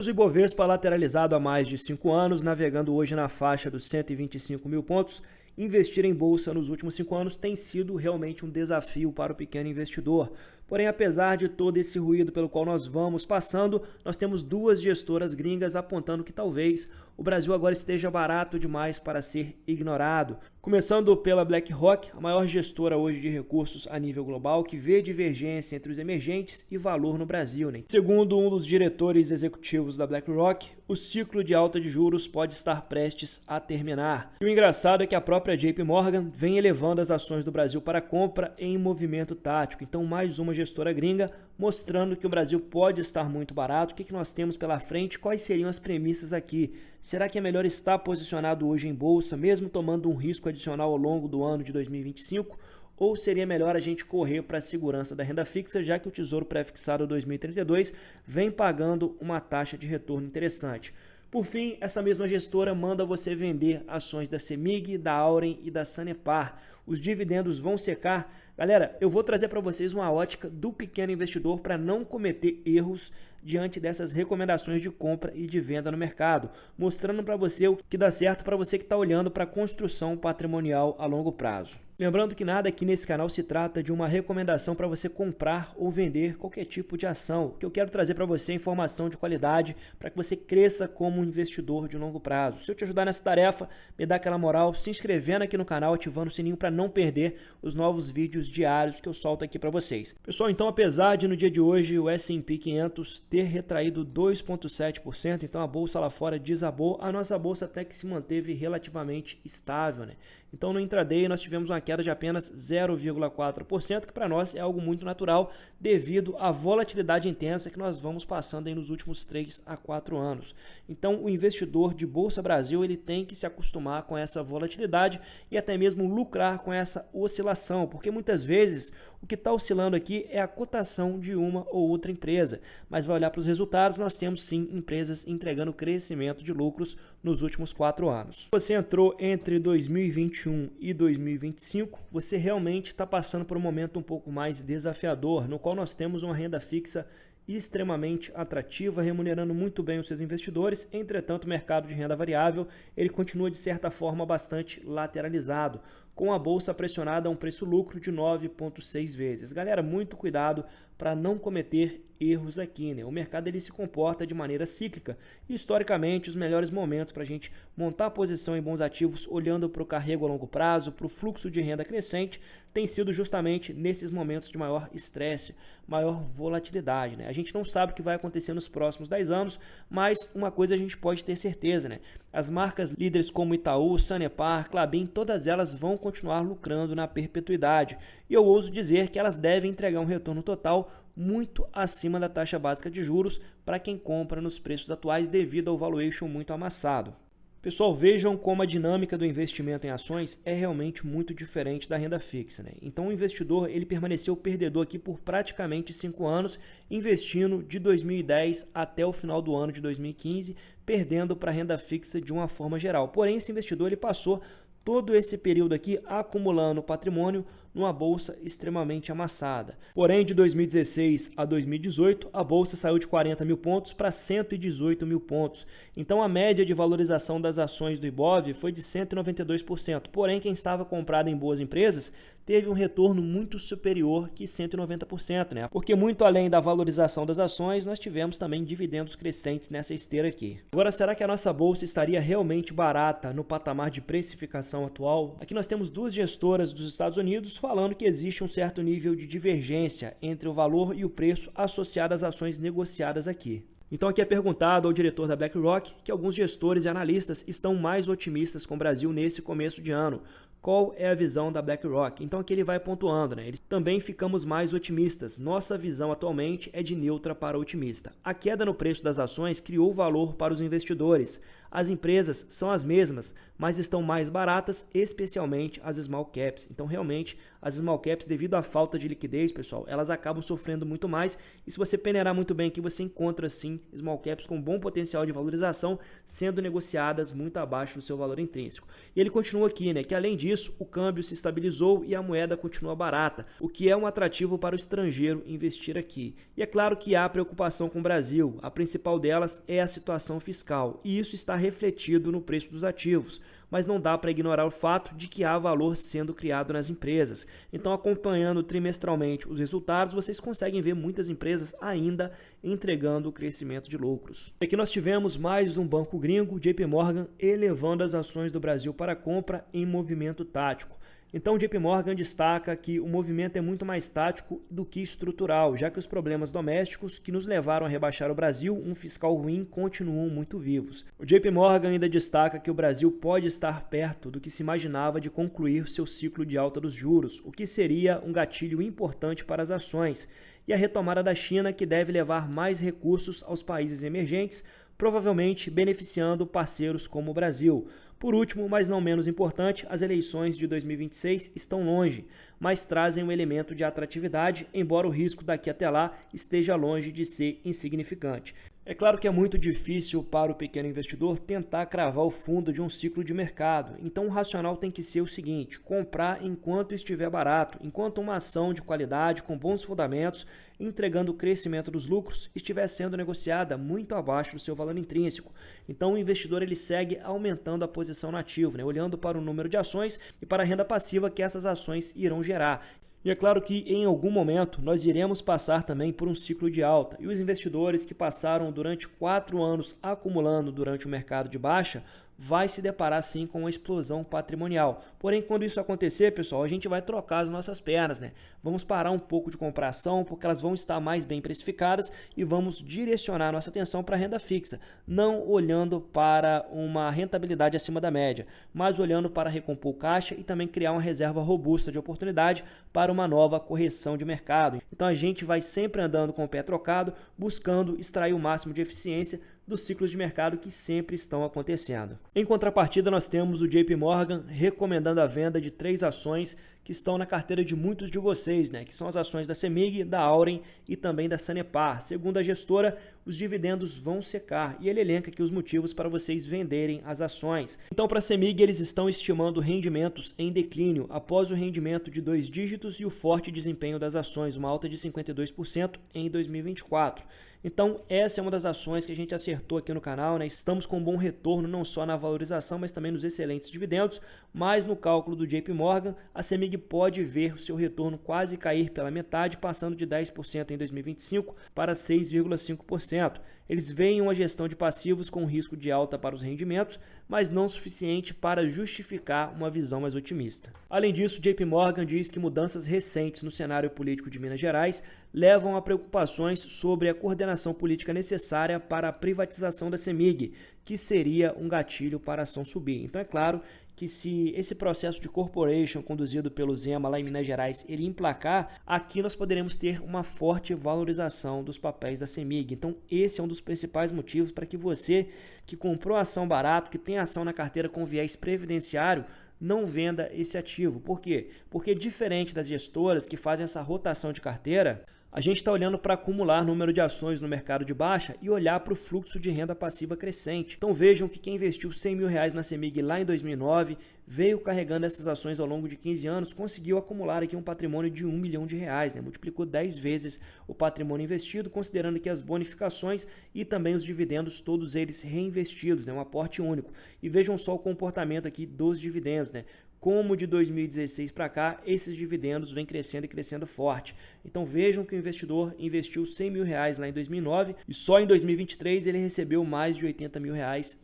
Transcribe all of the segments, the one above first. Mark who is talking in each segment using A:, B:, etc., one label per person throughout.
A: O Ibovespa lateralizado há mais de 5 anos, navegando hoje na faixa dos 125 mil pontos. Investir em bolsa nos últimos 5 anos tem sido realmente um desafio para o pequeno investidor. Porém, apesar de todo esse ruído pelo qual nós vamos passando, nós temos duas gestoras gringas apontando que talvez o Brasil agora esteja barato demais para ser ignorado. Começando pela BlackRock, a maior gestora hoje de recursos a nível global, que vê divergência entre os emergentes e valor no Brasil. Segundo um dos diretores executivos da BlackRock, o ciclo de alta de juros pode estar prestes a terminar. E o engraçado é que a própria JP Morgan vem elevando as ações do Brasil para compra em movimento tático. Então, mais uma gestora gringa mostrando que o Brasil pode estar muito barato. O que nós temos pela frente? Quais seriam as premissas aqui? Será que é melhor estar posicionado hoje em bolsa, mesmo tomando um risco adicional ao longo do ano de 2025? Ou seria melhor a gente correr para a segurança da renda fixa, já que o Tesouro Pré-fixado 2032 vem pagando uma taxa de retorno interessante? Por fim, essa mesma gestora manda você vender ações da CEMIG, da Auren e da Sanepar. Os dividendos vão secar. Galera, eu vou trazer para vocês uma ótica do pequeno investidor para não cometer erros diante dessas recomendações de compra e de venda no mercado, mostrando para você o que dá certo para você que está olhando para a construção patrimonial a longo prazo. Lembrando que nada aqui nesse canal se trata de uma recomendação para você comprar ou vender qualquer tipo de ação. O que eu quero trazer para você é informação de qualidade para que você cresça como um investidor de longo prazo. Se eu te ajudar nessa tarefa, me dá aquela moral se inscrevendo aqui no canal, ativando o sininho para não perder os novos vídeos diários que eu solto aqui para vocês. Pessoal, então apesar de no dia de hoje o S&P 500 ter retraído 2,7%, então a bolsa lá fora desabou, a nossa bolsa até que se manteve relativamente estável, Então no intraday nós tivemos uma queda de apenas 0,4%, que para nós é algo muito natural devido à volatilidade intensa que nós vamos passando aí nos últimos 3 a 4 anos. Então o investidor de Bolsa Brasil ele tem que se acostumar com essa volatilidade e até mesmo lucrar com essa oscilação, porque muitas vezes o que está oscilando aqui é a cotação de uma ou outra empresa, mas vai olhar para os resultados, nós temos sim empresas entregando crescimento de lucros nos últimos 4 anos. Você entrou entre 2021 e 2025, você realmente está passando por um momento um pouco mais desafiador, no qual nós temos uma renda fixa extremamente atrativa, remunerando muito bem os seus investidores. Entretanto, o mercado de renda variável ele continua de certa forma bastante lateralizado, com a bolsa pressionada a um preço-lucro de 9,6 vezes. Galera, muito cuidado para não cometer erros aqui, O mercado ele se comporta de maneira cíclica e historicamente os melhores momentos para a gente montar a posição em bons ativos olhando para o carrego a longo prazo, para o fluxo de renda crescente, tem sido justamente nesses momentos de maior estresse, maior volatilidade, A gente não sabe o que vai acontecer nos próximos 10 anos, mas uma coisa a gente pode ter certeza, As marcas líderes como Itaú, Sanepar, Klabin, todas elas vão continuar lucrando na perpetuidade. E eu ouso dizer que elas devem entregar um retorno total muito acima da taxa básica de juros para quem compra nos preços atuais devido ao valuation muito amassado. Pessoal, vejam como a dinâmica do investimento em ações é realmente muito diferente da renda fixa. Então o investidor ele permaneceu perdedor aqui por praticamente 5 anos, investindo de 2010 até o final do ano de 2015, perdendo para a renda fixa de uma forma geral. Porém, esse investidor ele passou todo esse período aqui acumulando patrimônio numa bolsa extremamente amassada. Porém, de 2016 a 2018, a bolsa saiu de 40 mil pontos para 118 mil pontos. Então, a média de valorização das ações do Ibov foi de 192%. Porém, quem estava comprado em boas empresas teve um retorno muito superior que 190%, Porque muito além da valorização das ações, nós tivemos também dividendos crescentes nessa esteira aqui. Agora, será que a nossa bolsa estaria realmente barata no patamar de precificação atual? Aqui nós temos duas gestoras dos Estados Unidos falando que existe um certo nível de divergência entre o valor e o preço associado às ações negociadas aqui. Então aqui é perguntado ao diretor da BlackRock que alguns gestores e analistas estão mais otimistas com o Brasil nesse começo de ano. Qual é a visão da BlackRock? Então aqui ele vai pontuando, Eles também ficamos mais otimistas. Nossa visão atualmente é de neutra para otimista. A queda no preço das ações criou valor para os investidores. as empresas são as mesmas, mas estão mais baratas, especialmente as small caps. Então, realmente, as small caps, devido à falta de liquidez, pessoal, elas acabam sofrendo muito mais. E se você peneirar muito bem aqui, você encontra, sim, small caps com bom potencial de valorização, sendo negociadas muito abaixo do seu valor intrínseco. E ele continua aqui, né, que além disso, o câmbio se estabilizou e a moeda continua barata, o que é um atrativo para o estrangeiro investir aqui. E é claro que há preocupação com o Brasil. A principal delas é a situação fiscal, e isso está refletido no preço dos ativos. Mas não dá para ignorar o fato de que há valor sendo criado nas empresas. Então, acompanhando trimestralmente os resultados, vocês conseguem ver muitas empresas ainda entregando o crescimento de lucros. Aqui nós tivemos mais um banco gringo, JP Morgan, elevando as ações do Brasil para compra em movimento tático. Então, o JP Morgan destaca que o movimento é muito mais tático do que estrutural, já que os problemas domésticos que nos levaram a rebaixar o Brasil, um fiscal ruim, continuam muito vivos. O JP Morgan ainda destaca que o Brasil pode estar perto do que se imaginava de concluir seu ciclo de alta dos juros, o que seria um gatilho importante para as ações, e a retomada da China, que deve levar mais recursos aos países emergentes, provavelmente beneficiando parceiros como o Brasil. Por último, mas não menos importante, as eleições de 2026 estão longe, mas trazem um elemento de atratividade, embora o risco daqui até lá esteja longe de ser insignificante. É claro que é muito difícil para o pequeno investidor tentar cravar o fundo de um ciclo de mercado, então o racional tem que ser o seguinte: comprar enquanto estiver barato, enquanto uma ação de qualidade, com bons fundamentos, entregando o crescimento dos lucros, estiver sendo negociada muito abaixo do seu valor intrínseco. Então o investidor ele segue aumentando a posição no ativo, né? Olhando para o número de ações e para a renda passiva que essas ações irão gerar. E é claro que em algum momento nós iremos passar também por um ciclo de alta, e os investidores que passaram durante 4 anos acumulando durante o mercado de baixa vai se deparar sim com uma explosão patrimonial. Porém, quando isso acontecer, pessoal, a gente vai trocar as nossas pernas, né? Vamos parar um pouco de comprar ação, porque elas vão estar mais bem precificadas, e vamos direcionar nossa atenção para a renda fixa, não olhando para uma rentabilidade acima da média, mas olhando para recompor o caixa e também criar uma reserva robusta de oportunidade para uma nova correção de mercado. Então a gente vai sempre andando com o pé trocado, buscando extrair o máximo de eficiência dos ciclos de mercado que sempre estão acontecendo. Em contrapartida, nós temos o JP Morgan recomendando a venda de 3 ações que estão na carteira de muitos de vocês, né? Que são as ações da CEMIG, da Auren e também da Sanepar. Segundo a gestora, os dividendos vão secar, e ele elenca aqui os motivos para vocês venderem as ações. Então, para a CEMIG, eles estão estimando rendimentos em declínio após o rendimento de 2 dígitos e o forte desempenho das ações, uma alta de 52% em 2024. Então, essa é uma das ações que a gente acertou aqui no canal, né? Estamos com um bom retorno não só na valorização, mas também nos excelentes dividendos, mas no cálculo do JP Morgan, a CEMIG pode ver o seu retorno quase cair pela metade, passando de 10% em 2025 para 6,5%. Eles veem uma gestão de passivos com risco de alta para os rendimentos, mas não suficiente para justificar uma visão mais otimista. Além disso, JP Morgan diz que mudanças recentes no cenário político de Minas Gerais levam a preocupações sobre a coordenação política necessária para a privatização da CEMIG, que seria um gatilho para a ação subir. Então é claro que se esse processo de corporation conduzido pelo Zema lá em Minas Gerais ele emplacar, aqui nós poderemos ter uma forte valorização dos papéis da CEMIG. Então esse é um dos principais motivos para que você que comprou ação barato, que tem ação na carteira com viés previdenciário, não venda esse ativo. Por quê? Porque diferente das gestoras que fazem essa rotação de carteira, a gente está olhando para acumular número de ações no mercado de baixa e olhar para o fluxo de renda passiva crescente. Então vejam que quem investiu R$100 mil na CEMIG lá em 2009, veio carregando essas ações ao longo de 15 anos, conseguiu acumular aqui um patrimônio de R$1 milhão, né? Multiplicou 10 vezes o patrimônio investido, considerando que as bonificações e também os dividendos, todos eles reinvestidos, né? Um aporte único. E vejam só o comportamento aqui dos dividendos, né? Como de 2016 para cá, esses dividendos vêm crescendo e crescendo forte. Então vejam que o investidor investiu R$100 mil lá em 2009 e só em 2023 ele recebeu mais de R$80 mil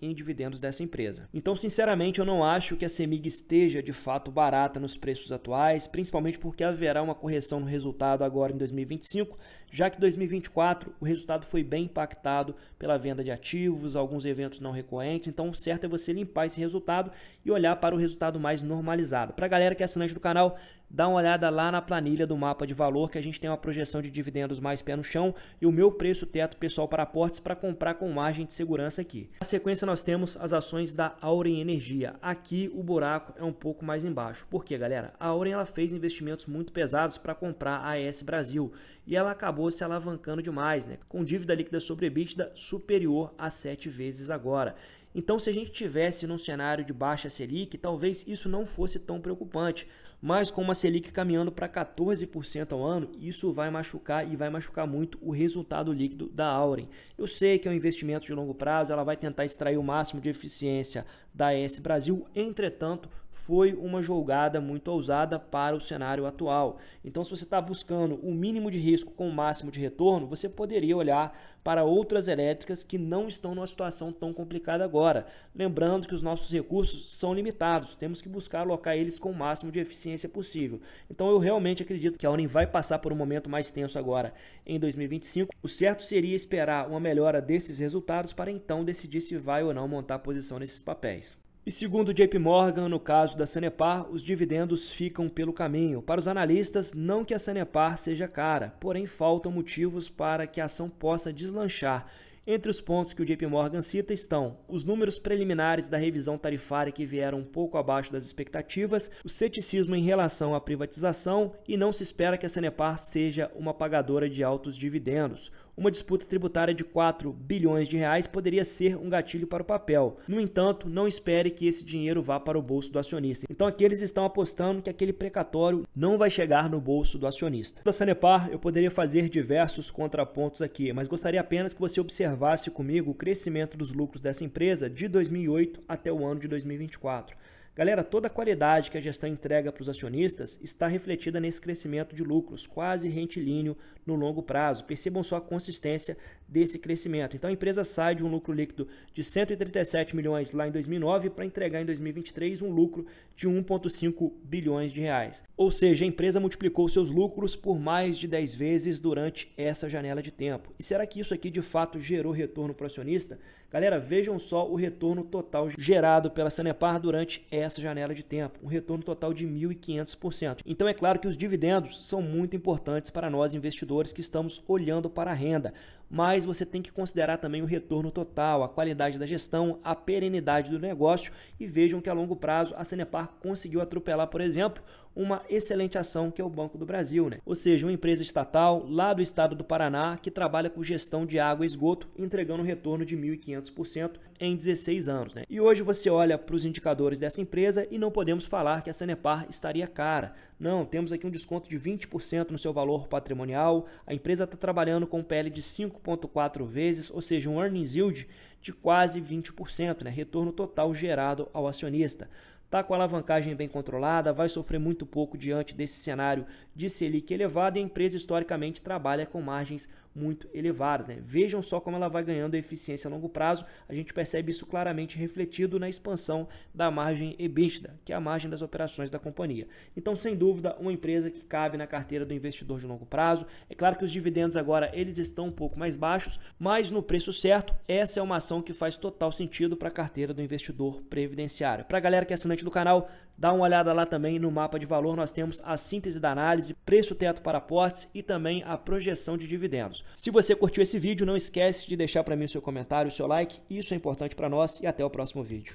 A: em dividendos dessa empresa. Então, sinceramente, eu não acho que a CEMIG esteja de fato barata nos preços atuais, principalmente porque haverá uma correção no resultado agora em 2025, já que em 2024 o resultado foi bem impactado pela venda de ativos, alguns eventos não recorrentes. Então, o certo é você limpar esse resultado e olhar para o resultado mais normalizado normalizado. Para a galera que é assinante do canal, dá uma olhada lá na planilha do mapa de valor, que a gente tem uma projeção de dividendos mais pé no chão e o meu preço teto pessoal para aportes para comprar com margem de segurança aqui. Na sequência nós temos as ações da Auren Energia. Aqui o buraco é um pouco mais embaixo. Por quê, galera? A Auren ela fez investimentos muito pesados para comprar a AES Brasil e ela acabou se alavancando demais, né? Com dívida líquida sobre EBITDA superior a 7 vezes agora. Então, se a gente tivesse num cenário de baixa Selic, talvez isso não fosse tão preocupante. Mas com uma Selic caminhando para 14% ao ano, isso vai machucar e vai machucar muito o resultado líquido da Auren. Eu sei que é um investimento de longo prazo, ela vai tentar extrair o máximo de eficiência da AES Brasil, entretanto, foi uma jogada muito ousada para o cenário atual. Então, se você está buscando o mínimo de risco com o máximo de retorno, você poderia olhar para outras elétricas que não estão numa situação tão complicada agora. Lembrando que os nossos recursos são limitados, temos que buscar alocar eles com o máximo de eficiência possível. Então, eu realmente acredito que a Auren vai passar por um momento mais tenso agora em 2025. O certo seria esperar uma melhora desses resultados para então decidir se vai ou não montar posição nesses papéis. E segundo o JP Morgan, no caso da Sanepar, os dividendos ficam pelo caminho. Para os analistas, não que a Sanepar seja cara, porém faltam motivos para que a ação possa deslanchar. Entre os pontos que o JP Morgan cita estão os números preliminares da revisão tarifária que vieram um pouco abaixo das expectativas, o ceticismo em relação à privatização e não se espera que a Sanepar seja uma pagadora de altos dividendos. Uma disputa tributária de 4 bilhões de reais poderia ser um gatilho para o papel. No entanto, não espere que esse dinheiro vá para o bolso do acionista. Então aqui eles estão apostando que aquele precatório não vai chegar no bolso do acionista. Da Sanepar, eu poderia fazer diversos contrapontos aqui, mas gostaria apenas que você observasse comigo o crescimento dos lucros dessa empresa de 2008 até o ano de 2024. Galera, toda a qualidade que a gestão entrega para os acionistas está refletida nesse crescimento de lucros, quase retilíneo no longo prazo. Percebam só a consistência desse crescimento. Então a empresa sai de um lucro líquido de 137 milhões lá em 2009 para entregar em 2023 um lucro de 1,5 bilhões de reais. Ou seja, a empresa multiplicou seus lucros por mais de 10 vezes durante essa janela de tempo. E será que isso aqui de fato gerou retorno para o acionista? Galera, vejam só o retorno total gerado pela Sanepar durante essa janela de tempo, um retorno total de 1.500%. Então é claro que os dividendos são muito importantes para nós investidores que estamos olhando para a renda, mas você tem que considerar também o retorno total, a qualidade da gestão, a perenidade do negócio e vejam que a longo prazo a Sanepar conseguiu atropelar, por exemplo, uma excelente ação que é o Banco do Brasil, né? Ou seja, uma empresa estatal lá do estado do Paraná que trabalha com gestão de água e esgoto, entregando um retorno de 1.500% em 16 anos, né? E hoje você olha para os indicadores dessa empresa e não podemos falar que a Sanepar estaria cara. Não, temos aqui um desconto de 20% no seu valor patrimonial, a empresa está trabalhando com um PL de 5,4 vezes, ou seja, um earnings yield de quase 20%, né? Retorno total gerado ao acionista. Está com a alavancagem bem controlada, vai sofrer muito pouco diante desse cenário de Selic elevado e a empresa historicamente trabalha com margens muito elevadas, né? Vejam só como ela vai ganhando eficiência a longo prazo, a gente percebe isso claramente refletido na expansão da margem EBITDA, que é a margem das operações da companhia. Então, sem dúvida, uma empresa que cabe na carteira do investidor de longo prazo. É claro que os dividendos agora eles estão um pouco mais baixos, mas no preço certo, essa é uma ação que faz total sentido para a carteira do investidor previdenciário. Para a galera que é assinante do canal, dá uma olhada lá também no mapa de valor, nós temos a síntese da análise, preço teto para aportes e também a projeção de dividendos. Se você curtiu esse vídeo, não esquece de deixar para mim o seu comentário, o seu like, isso é importante para nós e até o próximo vídeo.